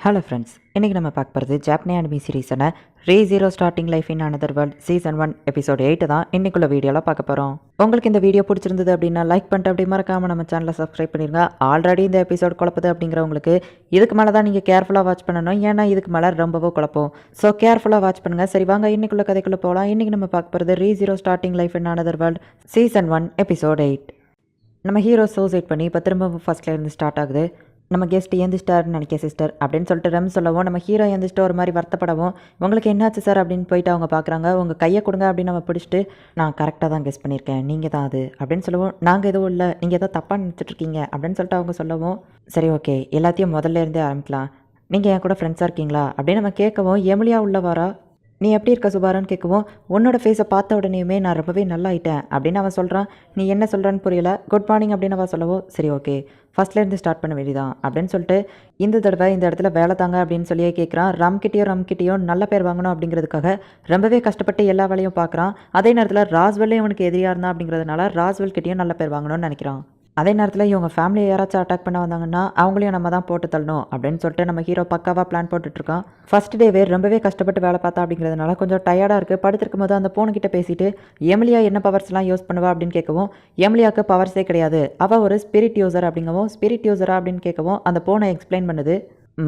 Hello friends, இன்றைக்கி நம்ம பார்க்க போகிறது ஜாப்பனி அனிமி சீரீஸான ரீ0 starting life in another world season 1 episode 8 தான் இன்றைக்குள்ள வீடியோவில் பார்க்க போகிறோம். உங்களுக்கு இந்த வீடியோ பிடிச்சிருந்தது அப்படின்னா லைக் பண்ணிட்டு அப்படி மறக்காமல் நம்ம சேனலை சப்ஸ்கிரைப் பண்ணிடுங்க. ஆல்ரெடி இந்த எபிசோட் குழப்பது அப்படிங்கிறவங்களுக்கு இதுக்கு மேலே தான் நீங்கள் கேர்ஃபுல்லாக வாட்ச் பண்ணணும், ஏன்னா இதுக்கு மேலே ரொம்பவும் குழப்பம். ஸோ கேர்ஃபுல்லாக வாட்ச் பண்ணுங்கள். சரி வாங்க இன்றைக்குள்ள கதைக்குள்ளே போகலாம். இன்றைக்கி நம்ம பார்க்க போகிறது ரீ0 starting life in another world season 1 episode 8. நம்ம ஹீரோ சூசைட் பண்ணி இப்போ திரும்ப ஃபர்ஸ்ட்ல இருந்து ஸ்டார்ட் ஆகுது. நம்ம கெஸ்ட் எந்திரிச்சிட்டாருன்னு நினைக்க சிஸ்டர் அப்படின்னு சொல்லிட்டு ரெம் சொல்லவும், நம்ம ஹீரோ எந்திரிச்சிட்டு ஒரு மாதிரி வருத்தப்படவும், உங்களுக்கு என்னாச்சு சார் அப்படின்னு போயிட்டு அவங்க பார்க்குறாங்க. உங்கள் கையை கொடுங்க அப்படின்னு நம்ம பிடிச்சிட்டு, நான் கரெக்டாக தான் கெஸ் பண்ணியிருக்கேன், நீங்கள் தான் அது அப்படின்னு சொல்லவும், நாங்கள் எதுவும் இல்லை, நீங்கள் எதோ தப்பாக நினச்சிட்ருக்கீங்க அப்படின்னு சொல்லிட்டு அவங்க சொல்லவும், சரி ஓகே எல்லாத்தையும் முதல்ல இருந்தே ஆரம்பிக்கலாம், நீங்கள் என் கூட ஃப்ரெண்ட்ஸாக இருக்கீங்களா அப்படின்னு நம்ம கேட்கவும், எமிலியா உள்ள வரா. நீ எப்படி இருக்க சுபாரான்னு கேட்கவும், உன்னோட ஃபேஸை பார்த்த உடனேயுமே நான் ரொம்பவே நல்லா ஆயிட்டேன் அப்படின்னு அவன் சொல்கிறான். நீ என்ன சொல்கிறான்னு புரியல. குட் மார்னிங் அப்படின்னு அவன் சொல்லவும், சரி ஓகே ஃபஸ்ட்லேருந்து ஸ்டார்ட் பண்ண வேண்டியதான் அப்படின்னு சொல்லிட்டு, இந்த தடவை இந்த இடத்துல வேலை தாங்க அப்படின்னு சொல்லியே கேட்குறான். ரம்கிட்டையும் நல்ல பேர் வாங்கணும் அப்படிங்கிறதுக்காக ரொம்பவே கஷ்டப்பட்டு எல்லா வேலையும் பார்க்குறான். அதே நேரத்தில் ராஸ்வெல்லே அவனுக்கு எதிரியாக இருந்தான் அப்படிங்கிறதுனால ராஸ்வெல் கிட்டேயும் நல்ல பேர் வாங்கணும்னு நினைக்கிறான். அதே நேரத்தில் இவங்க ஃபேமிலியை யாராச்சும் அட்டாக் பண்ண வந்தாங்கன்னா அவங்களையும் நம்ம தான் போட்டு தள்ளணும் அப்படின்னு சொல்லிட்டு நம்ம ஹீரோ பக்காவாக பிளான் போட்டுட்ருக்கான். ஃபர்ஸ்ட் டேவே ரொம்பவே கஷ்டப்பட்டு வேலை பார்த்தா அப்படிங்கிறதுனால கொஞ்சம் டயர்டாக இருக்குது. படுத்திருக்கும் போது அந்த ஃபோனுக்கிட்ட பேசிட்டு, எமிலியா என்ன பவர்ஸ்லாம் யூஸ் பண்ணுவா அப்படின்னு கேட்கவும், எமிலியாவுக்கு பவர்ஸே கிடையாது, அவள் ஒரு ஸ்பிரிட் யூசர் அப்படிங்கவும், ஸ்பிரிட் யூசரா அப்படின்னு கேட்கவும் அந்த ஃபோனை எக்ஸ்பிளைன் பண்ணுது.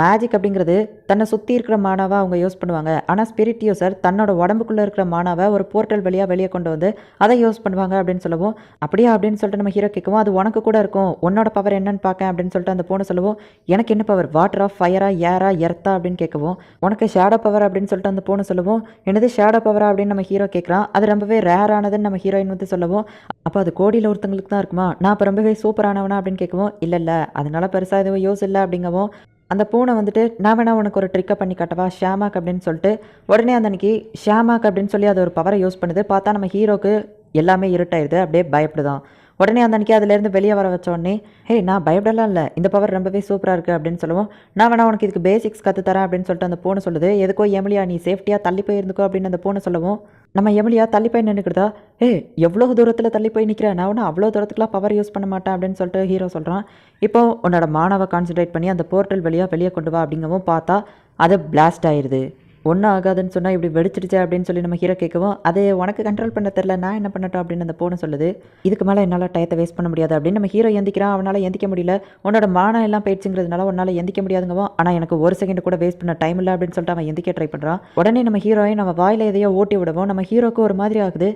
மேஜிக் அப்படிங்கிறது தன்னை சுற்றி இருக்கிற மானாவை அவங்க யூஸ் பண்ணுவாங்க, ஆனால் ஸ்பிரிட் யூசர் தன்னோட உடம்புக்குள்ளே இருக்கிற மானாவை ஒரு போர்ட்டல் வழியாக வெளியே கொண்டு வந்து அதை யூஸ் பண்ணுவாங்க அப்படின்னு சொல்லவும், அப்படியா அப்படின்னு சொல்லிட்டு நம்ம ஹீரோ கேட்கவும், அது உனக்கு கூட இருக்கும், உன்னோட பவர் என்னன்னு பார்க்க அப்படின்னு சொல்லிட்டு அந்த பொண்ணு சொல்லவும், எனக்கு என்ன பவர், வாட்டரா ஃபயரா ஏரா எர்த்தா அப்படின்னு கேட்கவும், உனக்கு ஷேடோ பவர் அப்படின்னு சொல்லிட்டு அந்த பொண்ணு சொல்லவும், என்னது ஷேடோ பவரா அப்படின்னு நம்ம ஹீரோ கேட்குறான். அது ரொம்பவே ரேர் ஆனதுன்னு நம்ம ஹீரோயின் வந்து சொல்லவும், அப்போ அது கோடியில் ஒருத்தங்களுக்கு தான் இருக்குமா, நான் இப்போ ரொம்பவே சூப்பரானவனா அப்படின்னு கேட்கவும், இல்லை அதனால பெருசாக எதுவும் யூஸ் இல்லை அப்படிங்கவும், அந்த பூனை வந்துட்டு, நான் வேணா உனக்கு ஒரு ட்ரிக்கை பண்ணி காட்டவா ஷாமாக் அப்படின்னு சொல்லிட்டு, உடனே அந்த அன்னைக்கு ஷாமாக் அப்படின்னு சொல்லி அது ஒரு பவரை யூஸ் பண்ணுது. பார்த்தா நம்ம ஹீரோக்கு எல்லாமே இருட்டாயிருது, அப்படியே பயப்படுதான். உடனே அந்த அன்றைக்கி அதிலேருந்து வெளியே வர வச்ச உடனே, ஹே நான் பயப்படலாம் இல்லை, இந்த பவர் ரொம்பவே சூப்பராக இருக்குது அப்படின்னு சொல்லுவோம். நான் வேணா உனக்கு இதுக்கு பேசிக்ஸ் கற்றுத்தரேன் அப்படின்னு சொல்லிட்டு அந்த பூனை சொல்லுது. எதுக்கோ எமிலியா நீ சேஃப்டியாக தள்ளி போய் இருந்துக்கோ அப்படின்னு அந்த பூனை சொல்லவும், நம்ம எமிலியா தள்ளி போய் நின்றுக்கிட்டா, எவ்வளோ தூரத்தில் தள்ளி போய் நிற்கிறேன், நான் ஒன்றும் அவ்வளோ தூரத்துக்குலாம் பவர் யூஸ் பண்ண மாட்டேன் அப்படின்னு சொல்லிட்டு ஹீரோ சொல்கிறான். இப்போ உன்னோட மானாவை கான்சன்ட்ரேட் பண்ணி அந்த போர்ட்டல் வெளியே கொண்டு வா அப்படிங்கவும், பார்த்தா அது பிளாஸ்ட் ஆயிடுது. ஒன்றும் ஆகாதுன்னு சொன்னால் இப்படி வெடிச்சிடுச்சு அப்படின்னு சொல்லி நம்ம ஹீரோ கேட்கவும், அது உனக்கு கண்ட்ரோல் பண்ண தெரில, நான் என்ன பண்ணட்டும் அப்படின்னு அந்த பொண்ணு சொல்லுது. இதுக்கு மேலே என்னால் டயத்தை வேஸ்ட் பண்ண முடியாது அப்படின்னு நம்ம ஹீரோ எந்திக்கிறான். அவனால் எந்திக்க முடியல, உன்னோட மானம் எல்லாம் போயிடுச்சுங்கிறதுனால உன்னால் எந்திக்க முடியாதுங்கவும், ஆனால் எனக்கு ஒரு செகண்ட் கூட வேஸ்ட் பண்ண டைம் இல்லை அப்படின்னு சொல்லிட்டு அவன் எந்திக்க ட்ரை பண்ணுறான். உடனே நம்ம ஹீரோயின் நம்ம வாயில் எதையோ ஓட்டி விடவும் நம்ம ஹீரோக்கு ஒரு மாதிரி ஆகுது.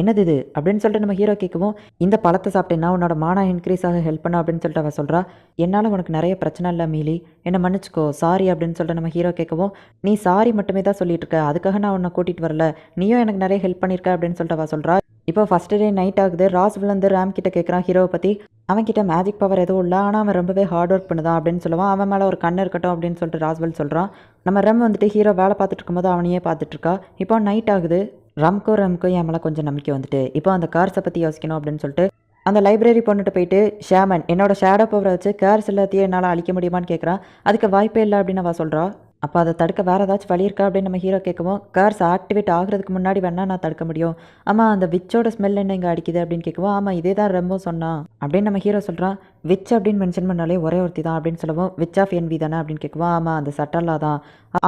என்னது இது அப்படின்னு சொல்லிட்டு நம்ம ஹீரோ கேட்கவும், இந்த பழத்தை சாப்பிட்டேன்னா உன்னோட மானா இன்க்ரீஸ் ஆக ஹெல்ப் பண்ண அப்படின்னு சொல்லிட்டு அவள் சொல்கிறா. என்னால் உனக்கு நிறைய பிரச்சனை இல்லை மீலி, என்னை மன்னிச்சிக்கோ சாரி அப்படின்னு சொல்லிட்டு நம்ம ஹீரோ கேட்கவும், நீ சாரி மட்டுமே தான் சொல்லிட்டு இருக்க, அதுக்காக நான் உன்னை கூட்டிகிட்டு வரல, நீயும் எனக்கு நிறைய ஹெல்ப் பண்ணியிருக்க அப்படின்னு சொல்லிட்டு அவள் சொல்கிறா. இப்போ ஃபஸ்ட்டு டே நைட் ஆகுது. ராஸ்வெல் வந்து ராம் கிட்ட கேட்குறான் ஹீரோவை பற்றி. அவன்கிட்ட மேஜிக் பவர் எதுவும் இல்லை, ஆனால் அவன் ரொம்பவே ஹார்ட் ஒர்க் பண்ணுதான் அப்படின்னு சொல்லுவான். அவன் மேலே ஒரு கண்ணு இருக்கட்டும் அப்படின்னு சொல்லிட்டு ராஸ்வெல் சொல்கிறான். நம்ம ரெம் வந்துட்டு ஹீரோ வேலை பார்த்துட்டு இருக்கும்போது அவனையே பார்த்துட்ருக்கா. இப்போ நைட் ஆகுது. ரம்க்கும் என் மேலே கொஞ்சம் நம்பிக்கை வந்துட்டு, இப்போ அந்த கார்ஸை பற்றி யோசிக்கணும் அப்படின்னு சொல்லிட்டு அந்த லைப்ரரி பொண்ணுட்டு போயிட்டு, ஷேமன் என்னோட ஷேடோ பவரை வச்சு கார்ஸ் எல்லாத்தையும் என்னால் அழிக்க முடியுமான்னு கேட்குறான். அதுக்கு வாய்ப்பே இல்லை அப்படின்னு அவள் சொல்கிறா. அப்போ அதை தடுக்க வேறு ஏதாச்சும் வழி இருக்கா அப்படின்னு நம்ம ஹீரோ கேட்கவும், கார்ஸ் ஆக்டிவேட் ஆகிறதுக்கு முன்னாடி வேணால் நான் தடுக்க முடியும். ஆமாம் அந்த விச்சோட ஸ்மெல் என்ன இங்கே அடிக்குது அப்படின்னு கேட்கவும், ஆமாம் இதே தான் ரொம்ப சொன்னான் அப்படின்னு நம்ம ஹீரோ சொல்கிறான். விச் அப்படின்னு மென்ஷன் பண்ணாலே ஒரே ஒருத்தி தான் அப்படின்னு சொல்லவும், விச் ஆஃப் என்வி தானே அப்படின்னு கேட்குவோம். ஆமாம் அந்த சட்டல்லா தான்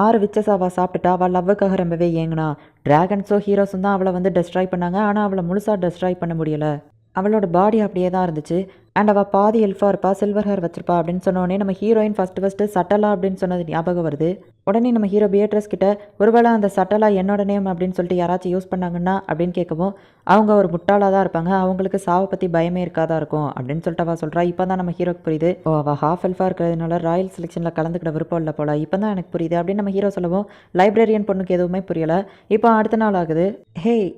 6 விச்சஸ் அவள் சாப்பிட்டுட்டா, அவள் லவ்வுக்காக ரொம்பவே ஏங்கினா. டிராகன்ஸோ ஹீரோஸும் தான் அவளை வந்து டெஸ்ட்ராய் பண்ணாங்க, ஆனால் அவளை முழுசாக டெஸ்ட்ராய் பண்ண முடியலை. அவளோட பாடி அப்படியே தான் இருந்துச்சு. அண்ட் அவள் பாதி எல்ஃபாக இருப்பா, சில்வர் ஹேர் வச்சிருப்பா அப்படின்னு சொன்னோடனே நம்ம ஹீரோயின் ஃபஸ்ட்டு சட்டலா அப்படின்னு சொன்னது ஞாபகம் வருது. உடனே நம்ம ஹீரோ பியட்ரஸ் கிட்ட, ஒருவேளை அந்த சட்டலா என்னோட நேம் அப்படின்னு சொல்லிட்டு யாராச்சும் யூஸ் பண்ணாங்கன்னா அப்படின்னு கேட்கவும், அவங்க ஒரு முட்டாளாக தான் இருப்பாங்க, அவங்களுக்கு சாவை பற்றி பயமே இருக்காதா இருக்கும் அப்படின்னு சொல்லிட்டு அவள் சொல்கிறா. இப்போ தான் நம்ம ஹீரோக்கு புரியுது, அவள் ஹாஃப் எல்ஃபாக இருக்கிறதுனால ராயல் செலெக்ஷனில் கலந்துக்கிட்ட விருப்பம் இல்லை போல, இப்போ தான் எனக்கு புரியுது அப்படின்னு நம்ம ஹீரோ சொல்லவும், லைப்ரரியன் பொண்ணுக்கு எதுவுமே புரியலை. இப்போ அடுத்த நாள் ஆகுது.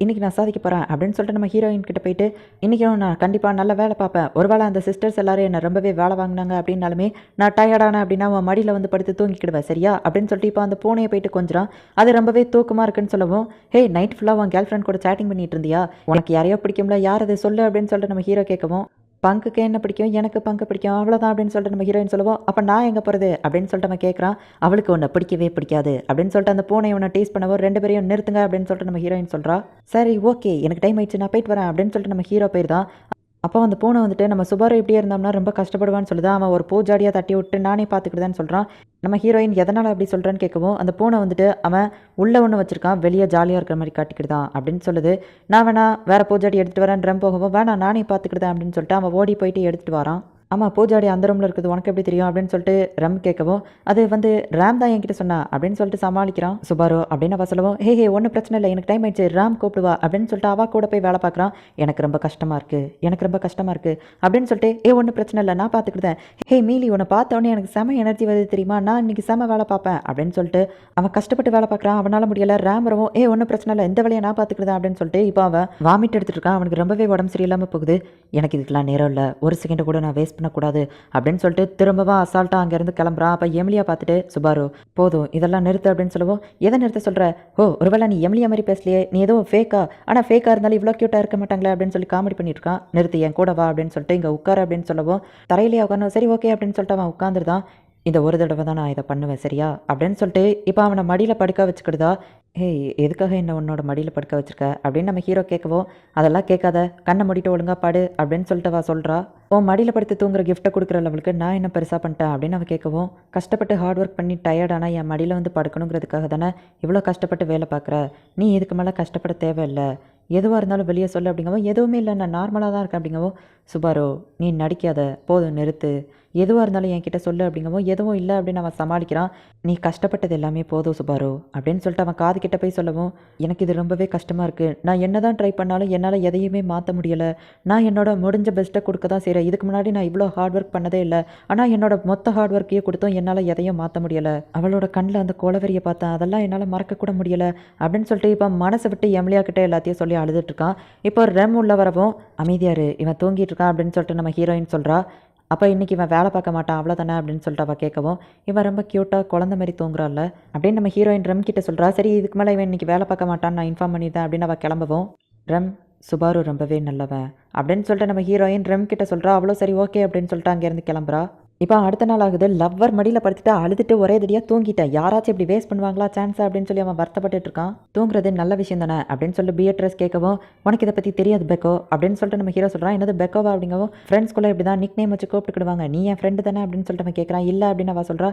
இன்னைக்கு நான் சாதிக்க போகிறேன் அப்படின்னு சொல்லிட்டு நம்ம ஹீரோயின் கிட்ட போயிட்டு, இன்றைக்கும் நான் கண்டிப்பாக நல்ல வேலை பார்ப்பேன், ஒருவேளை அந்த சிஸ்டர்ஸ் எல்லாரும் என்னை ரொம்பவே வேலை வாங்கினாங்க அப்படின்னாலுமே நான் டயர்டான அப்படின்னா அவன் மடியில் வந்து படுத்து தூங்கிக்கிடுவேன் சரியா அப்படின்னு சொல்லிட்டு இப்போ அந்த பூனையை போயிட்டு கொஞ்சம் அது ரொம்பவே தூக்கமாக இருக்குன்னு சொல்லவும், நைட் ஃபுல்லாக உன் கேர்ள் ஃப்ரெண்ட் கூட சேட்டிங் பண்ணிட்டு இருந்தியா, உனக்கு யாரையோ பிடிக்கும்ல, யார் அதை சொல்லு அப்படின்னு சொல்லிட்டு நம்ம ஹீரோ கேட்கவும், பங்குக்கு என்ன பிடிக்கும், எனக்கு பங்கு பிடிக்கும் அவ்வளோதான் அப்படின்னு சொல்லிட்டு நம்ம ஹீரோயின் சொல்லுவோம். அப்போ நான் எங்கே போகிறது அப்படின்னு சொல்லிட்டு நம்ம கேட்குறான். அவளுக்கு ஒன்று பிடிக்கவே பிடிக்காது அப்படின்னு சொல்லிட்டு அந்த பூனை ஒன்று டீஸ் பண்ணவும், 2 பேரையும் நிறுத்துங்க அப்படின்னு சொல்லிட்டு நம்ம ஹீரோயின் சொல்கிறா. சரி ஓகே எனக்கு டைம் ஆயிடுச்சு நான் போயிட்டு வரேன் அப்படின்னு சொல்லிட்டு நம்ம ஹீரோ போயிருந்தான். அப்போ அந்த பூனை வந்துட்டு நம்ம சுபாரு இப்படியே இருந்தோம்னா ரொம்ப கஷ்டப்படுவான்னு சொல்லுது. அவன் ஒரு பூஜாடியாக தட்டி விட்டு நானே பார்த்துக்கிட்டுதான்னு சொல்கிறான். நம்ம ஹீரோயின் எதனால் அப்படி சொல்கிறேன்னு கேட்கவும் அந்த பூனை வந்துட்டு அவன் உள்ளே ஒன்று வச்சிருக்கான், வெளியே ஜாலியாக இருக்கிற மாதிரி காட்டிக்கிட்டுதான் அப்படின்னு சொல்லுது. நான் வேணா வேறு பூஜாடி எடுத்துகிட்டு வரேன் ட்ரம் போகவும் வேணாம் நானே பார்த்துக்கிட்டேன் அப்படின்னு சொல்லிட்டு அவன் ஓடி போயிட்டு எடுத்துகிட்டு வரான். ஆமாம் பூஜாடி அந்த ரூமில் இருக்குது உனக்கு எப்படி தெரியும் அப்படின்னு சொல்லிட்டு ரம் கேட்கவும் அது வந்து ரேம் தான் என்கிட்ட சொன்னா அப்படின்னு சொல்லிட்டு சமாளிக்கிறான் சுபாரு. அப்படின்னு அவள் சொல்லவும் ஹே ஒன்றும் பிரச்சனை இல்லை எனக்கு டைம் ஆயிடுச்சு ராம் கூப்பிடுவா அப்படின்னு சொல்லிட்டு அவள் கூட போய் வேலை பார்க்குறான். எனக்கு ரொம்ப கஷ்டமாக இருக்குது அப்படின்னு சொல்லிட்டு ஒன்றும் பிரச்சனை இல்லை நான் பார்த்துக்கிட்டேன். மீலி உன்னை பார்த்தோன்னே எனக்கு செம எனர்ஜி வருது தெரியுமா, நான் இன்னைக்கு செம வேலை பார்ப்பேன் அப்படின்னு சொல்லிட்டு அவன் கஷ்டப்பட்டு வேலை பார்க்குறான். அவனால் முடியலை. ரேம் வரவும் ஒன்றும் பிரச்சனை இல்லை இந்த வேலையை நான் பார்த்துக்கிட்டேன் அப்படின்னு சொல்லிட்டு இப்போ அவன் வாமிட் எடுத்துட்டு இருக்கான். அவனுக்கு ரொம்பவே உடம்பு சரியில்லாமல் போகுது. எனக்கு இதுக்கெல்லாம் நேரம் இல்லை, ஒரு செகண்ட் கூட நான் வேஸ்ட் பண்ணக்கூடாது அப்படின்னு சொல்லிட்டு திரும்பவும் அசால்ட்டாக அங்கேருந்து கிளம்புறான். அப்போ எமிலியா பார்த்துட்டு சுபாரு போதும் இதெல்லாம் நிறுத்து அப்படின்னு சொல்லவும் எதை நிறுத்த சொல்கிற, ஒருவேளை நீ எமிலியா மாதிரி பேசலையே, நீ எதுவும் ஃபேக்கா, ஆனால் ஃபேக்காக இருந்தாலும் இவ்வளோ க்யூட்டாக இருக்க மாட்டாங்களே அப்படின்னு சொல்லி காமெடி பண்ணிட்டு இருக்கான். நிறுத்து என் கூட வா அப்படின்னு சொல்லிட்டு இங்கே உட்கார அப்படின்னு சொல்லவும் தரையிலேயே உட்காரணும். சரி ஓகே அப்படின்னு சொல்லிட்டு அவன் உட்காந்துருதான். இந்த ஒரு தடவை தான் நான் இதை பண்ணுவேன் சரியா அப்படின்னு சொல்லிட்டு இப்போ அவனை மடியில் படுக்க வச்சுக்கிடுதா. எதுக்காக என்ன உன்னோட மடியில் படுக்க வச்சிருக்க அப்படின்னு நம்ம ஹீரோ கேட்கவும் அதெல்லாம் கேட்காத கண்ணை மூடிட்டு ஒழுங்கா பாடு அப்படின்னு சொல்லிட்டு அவள் சொல்கிறா. மடியில் படுத்து தூங்குற கிஃப்ட்டை கொடுக்குற லெவலுக்கு நான் என்ன பெருசாக பண்ணிட்டேன் அப்படின்னு அவன் கேட்கவும் கஷ்டப்பட்டு ஹார்ட் ஒர்க் பண்ணி டயர்டானா என் மடியில் வந்து படுக்கணுங்கிறதுக்காக தானே இவ்வளோ கஷ்டப்பட்டு வேலை பார்க்குற, நீ இதுக்கு மேலே கஷ்டப்பட தேவையில்லை, எதுவாக இருந்தாலும் வெளியே சொல்லு அப்படிங்கவும் எதுவுமே இல்லை நான் நார்மலாக தான் இருக்கேன் அப்படிங்கவும் சுபாரோ நீ நடிக்காத போதும் நிறுத்து, எதுவாக இருந்தாலும் என்கிட்ட சொல்லு அப்படிங்கவும் எதுவும் இல்லை அப்படின்னு அவன் சமாளிக்கிறான். நீ கஷ்டப்பட்டது எல்லாமே போதும் சுபாரோ அப்படின்னு சொல்லிட்டு அவன் காது கிட்ட போய் சொல்லவும் எனக்கு இது ரொம்பவே கஷ்டமாக இருக்குது, நான் என்ன தான் ட்ரை பண்ணாலும் என்னால் எதையுமே மாற்ற முடியலை, நான் என்னோட முடிஞ்ச பெஸ்ட்டை கொடுக்க தான் செய்கிறேன், இதுக்கு முன்னாடி நான் இவ்வளோ ஹார்ட் ஒர்க் பண்ணதே இல்லை, ஆனால் என்னோட மொத்த ஹார்ட் ஒர்க்கையே கொடுத்தோம் என்னால் எதையும் மாற்ற முடியலை, அவளோட கண்ணில் அந்த கோலவெறியை பார்த்தேன் அதெல்லாம் என்னால் மறக்கக்கூட முடியலை அப்படின்னு சொல்லிட்டு இப்போ மனசை விட்டு எம்லியா கிட்டே எல்லாத்தையும் சொல்லி அழுதுட்டுருக்கான். இப்போ ரெம் உள்ள வரவும் அமைதியாரு இவன் தூங்கிட்டு இருக்கான் அப்படின்னு சொல்லிட்டு நம்ம ஹீரோயின் சொல்கிறா. அப்போ இன்றைக்கி இவன் வேலை பார்க்க மாட்டான் அவ்வளோதானே அப்படின்னு சொல்லிட்டு அவள் கேட்கவும் இவன் ரொம்ப க்யூட்டாக குழந்த மாதிரி தூங்குறாள் அப்படின்னு நம்ம ஹீரோயின் ரெம் கிட்ட சொல்கிறா. சரி இதுக்கு மேலே இவன் இன்றைக்கி வேலை பார்க்க மாட்டான்னு நான் இன்ஃபார்ம் பண்ணியிருந்தேன் அப்படின்னு அவள் கிளம்பவும் ரெம் சுபாரு ரொம்பவே நல்லவன் அப்படின்னு சொல்லிட்டு நம்ம ஹீரோயின் ரெம் கிட்ட சொல்கிறா. அவ்வளோ சரி ஓகே அப்படின்னு சொல்லிட்டு அங்கேருந்து கிளம்புறா. இப்போ அடுத்த நாள் ஆகுது. லவ்வர் மடியில் படுத்துட்டு அழுதுட்டு ஒரே தடியாக தூங்கிட்டேன், யாராச்சும் இப்படி வேஸ்ட் பண்ணுவாங்களா சான்ஸ் அப்படின்னு சொல்லி அவன் வருத்தப்பட்டு இருக்கான். தூங்குறது நல்ல விஷயம் தானே அப்படின்னு சொல்லி பியட்ரஸ் கேட்கவும் உனக்கு இதை பற்றி தெரியாது பெக்கோ அப்படின்னு சொல்லிட்டு நம்ம ஹீரோ சொல்கிறான். என்னது பெக்கோவா அப்படிங்கவும் ஃப்ரெண்ட்ஸ்குள்ளே இப்படி தான் நிக் நேம் வச்சு கூப்பிட்டுக்கிடுவாங்க, நீ என் ஃப்ரெண்டு தானே அப்படின்னு சொல்லிட்டு அவன் கேட்குறான். இல்லை அப்படின்னு அவன் சொல்கிறா.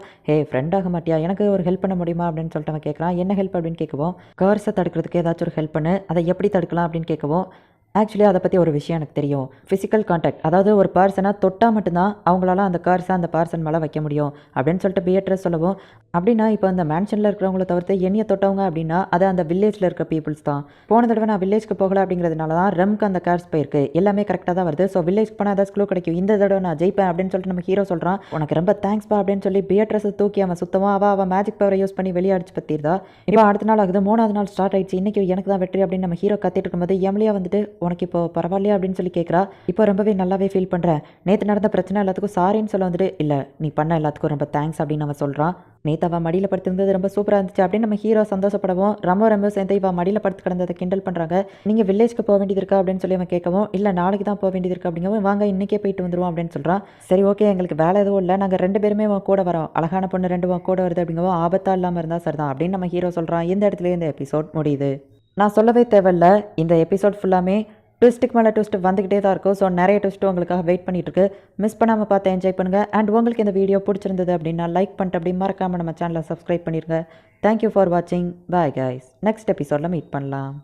ஃப்ரெண்ட் ஆக மாட்டியா, எனக்கு ஒரு ஹெல்ப் பண்ண முடியுமா அப்படின்னு சொல்லிட்டு அவன் கேட்குறான். என்ன ஹெல்ப் அப்படின்னு கேட்கவும் கர்ஸை தடுக்கிறதுக்கு ஏதாச்சும் ஒரு ஹெல்ப் பண்ணு, அதை எப்படி தடுக்கலாம் அப்படின்னு கேட்கவும் ஆக்சுவலி அதை பற்றி ஒரு விஷயம் எனக்கு தெரியும், ஃபிசிக்கல் கான்டாக்ட், அதாவது ஒரு பர்சனை தொட்டால் மட்டும்தான் அவங்களால அந்த கார்ஸை அந்த பர்சன் மேலே வைக்க முடியும் அப்படின்னு சொல்லிட்டு பியட்ரஸ் சொல்லவும் அப்படின்னா இப்போ அந்த மேன்ஷனில் இருக்கிறவங்கள தவிர்த்து என்னையை தொட்டவங்க அப்படின்னா அது அந்த வில்லேஜில் இருக்க பீப்புள்ஸ் தான். போன தடவை நான் வில்லேஜ்க்கு போகல அப்படிங்கிறதுனால தான் ரெம்க்கு அந்த கார்ஸ் போயிருக்கு, எல்லாமே கரெக்டாக தான் வருது, ஸோ வில்லேஜ்க்கு போனால் ஏதாவது ஸ்க்ளூ கிடைக்கும், இந்த தடவை நான் ஜெயிப்பேன் அப்படின்னு சொல்லிட்டு நம்ம ஹீரோ சொல்கிறான். உனக்கு ரொம்ப தேங்க்ஸ்பா அப்படின்னு சொல்லி பியட்ரஸை தூக்கி அவன் சுத்தமாக அவன் மேஜிக் பவரை யூஸ் பண்ணி வெளியே அடிச்சு பற்றிருந்தா. இப்போ அடுத்த நாள் ஆகுது. 3வது நாள் ஸ்டார்ட் ஆயிடுச்சு. இன்றைக்கி எனக்கு தான் வெற்றி அப்படின்னு நம்ம ஹீரோ கத்திட்டு இருக்கும்போது எம்லியா வந்துட்டு உனக்கு இப்போ பரவாயில்லையா அப்படின்னு சொல்லி கேட்குறா. இப்போ ரொம்பவே நல்லாவே ஃபீல் பண்ணுறேன், நேற்று நடந்த பிரச்சனை எல்லாத்துக்கும் சாரின்னு சொல்ல வந்துட்டு இல்லை நீ பண்ண எல்லாத்துக்கும் ரொம்ப தேங்க்ஸ் அப்படின்னு அவன் சொல்கிறான். நேற்று அவன் மடியில் படுத்திருந்தது ரொம்ப சூப்பராக இருந்துச்சு அப்படின்னு நம்ம ஹீரோ சந்தோஷப்படவும் ரொம்ப சேர்ந்து இவன் மடியில் படுத்து கிடந்ததை கிண்டல் பண்ணுறாங்க. நீங்கள் வில்லேஜ்க்கு போக வேண்டியது இருக்கா அப்படின்னு சொல்லி அவன் கேட்கவும் இல்லை நாளைக்கு தான் போக வேண்டியது இருக்கா அப்படிங்கவும் வாங்க இன்றைக்கே போயிட்டு வந்துடுவோம் அப்படின்னு சொல்கிறான். சரி ஓகே எங்களுக்கு வேலை எதுவும் இல்லை, நாங்கள் 2 பேருமே உன் கூட வரோம், அழகான பொண்ணு 2 உன் கூட வருது அப்படிங்கவும் ஆபத்தாக இல்லாமல் இருந்தால் சரிதான் அப்படின்னு நம்ம ஹீரோ சொல்கிறான். இந்த இடத்துல இந்த எபிசோட் முடியுது. நான் சொல்லவே தேவையில்லை, இந்த எபிசோட் ஃபுல்லாமே ட்விஸ்ட்டுக்கு மேலே ட்விஸ்ட் வந்துக்கிட்டே தான் இருக்கும். ஸோ நிறைய ட்விஸ்ட்டு உங்களுக்காக வெயிட் பண்ணிகிட்ருக்கு, மிஸ் பண்ணாமல் பார்த்து என்ஜாய் பண்ணுங்கள். அண்ட் உங்களுக்கு இந்த வீடியோ பிடிச்சிருந்தது அப்படின்னா லைக் பண்ணிட்டு அப்படி மறக்காமல் நம்ம சேனலை சப்ஸ்கிரைப் பண்ணிடுங்க. தேங்க்யூ ஃபார் வாட்சிங். பாய் கைஸ், நெக்ஸ்ட் எபிசோடில் மீட் பண்ணலாம்.